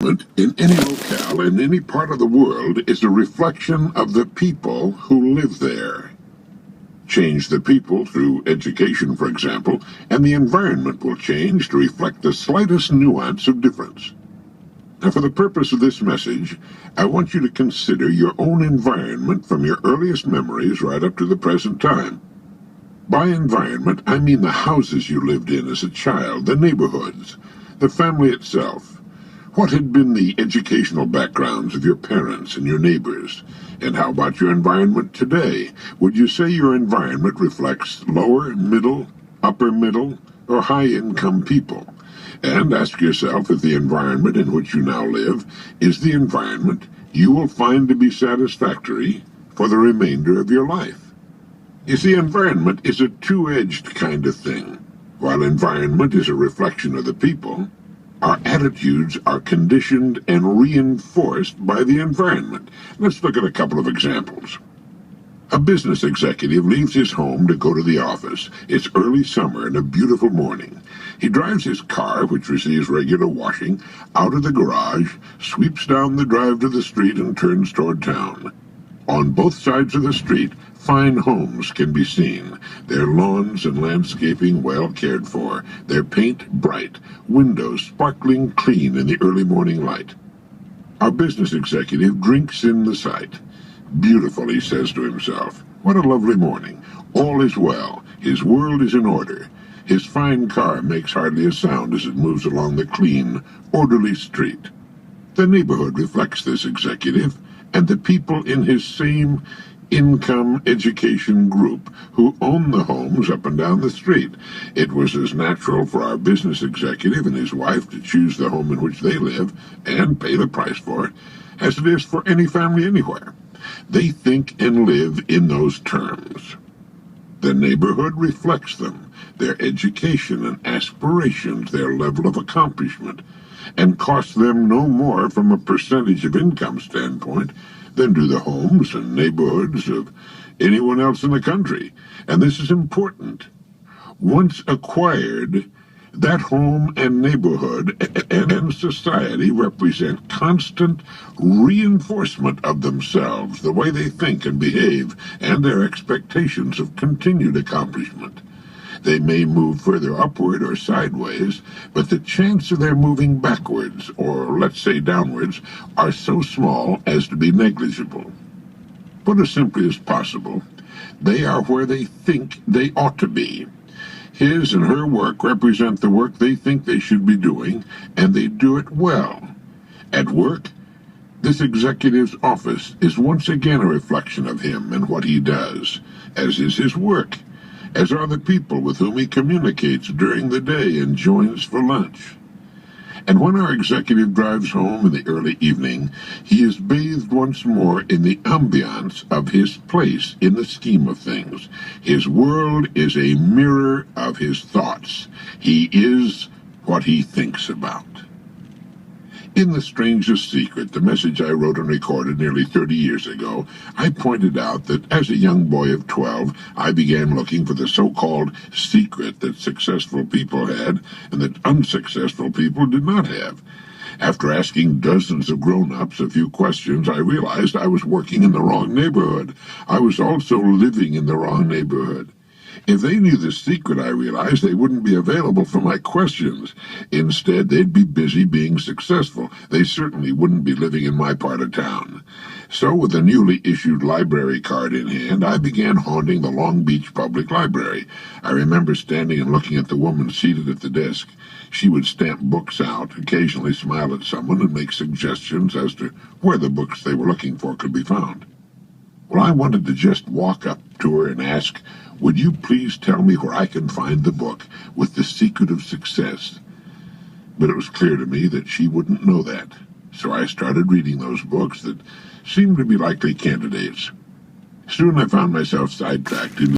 environment in any locale in any part of the world is a reflection of the people who live there. Change the people through education, for example, and the environment will change to reflect the slightest nuance of difference. Now, for the purpose of this message, I want you to consider your own environment from your earliest memories right up to the present time. By environment, I mean the houses you lived in as a child, the neighborhoods, the family itself. What had been the educational backgrounds of your parents and your neighbors? And how about your environment today? Would you say your environment reflects lower, middle, upper middle, or high-income people? And ask yourself if the environment in which you now live is the environment you will find to be satisfactory for the remainder of your life. You see, environment is a two-edged kind of thing. While environment is a reflection of the people, our attitudes are conditioned and reinforced by the environment. Let's look at a couple of examples. A business executive leaves his home to go to the office. It's early summer and a beautiful morning. He drives his car, which receives regular washing, out of the garage, sweeps down the drive to the street, and turns toward town. On both sides of the street, fine homes can be seen, their lawns and landscaping well cared for, their paint bright, windows sparkling clean in the early morning light. Our business executive drinks in the sight. Beautiful, he says to himself. What a lovely morning. All is well. His world is in order. His fine car makes hardly a sound as it moves along the clean, orderly street. The neighborhood reflects this executive, and the people in his same income education group who own the homes up and down the street. It was as natural for our business executive and his wife to choose the home in which they live and pay the price for it as it is for any family anywhere. They think and live in those terms. The neighborhood reflects them, their education and aspirations, their level of accomplishment, and costs them no more from a percentage of income standpoint than do the homes and neighborhoods of anyone else in the country. And this is important. Once acquired, that home and neighborhood and society represent constant reinforcement of themselves, the way they think and behave, and their expectations of continued accomplishment. They may move further upward or sideways, but the chance of their moving backwards, or let's say downwards, are so small as to be negligible. Put as simply as possible, they are where they think they ought to be. His and her work represent the work they think they should be doing, and they do it well. At work, this executive's office is once again a reflection of him and what he does, as is his work, as are the people with whom he communicates during the day and joins for lunch. And when our executive drives home in the early evening, he is bathed once more in the ambiance of his place in the scheme of things. His world is a mirror of his thoughts. He is what he thinks about. In The Strangest Secret, the message I wrote and recorded nearly 30 years ago, I pointed out that as a young boy of 12, I began looking for the so-called secret that successful people had and that unsuccessful people did not have. After asking dozens of grown-ups a few questions, I realized I was working in the wrong neighborhood. I was also living in the wrong neighborhood. If they knew the secret, I realized, they wouldn't be available for my questions. Instead, they'd be busy being successful. They certainly wouldn't be living in my part of town. So, with a newly issued library card in hand, I began haunting the Long Beach Public Library. I remember standing and looking at the woman seated at the desk. She would stamp books out, occasionally smile at someone, and make suggestions as to where the books they were looking for could be found. Well, I wanted to just walk up to her and ask, "Would you please tell me where I can find the book with the secret of success?" But it was clear to me that she wouldn't know that. So I started reading those books that seemed to be likely candidates. Soon I found myself sidetracked into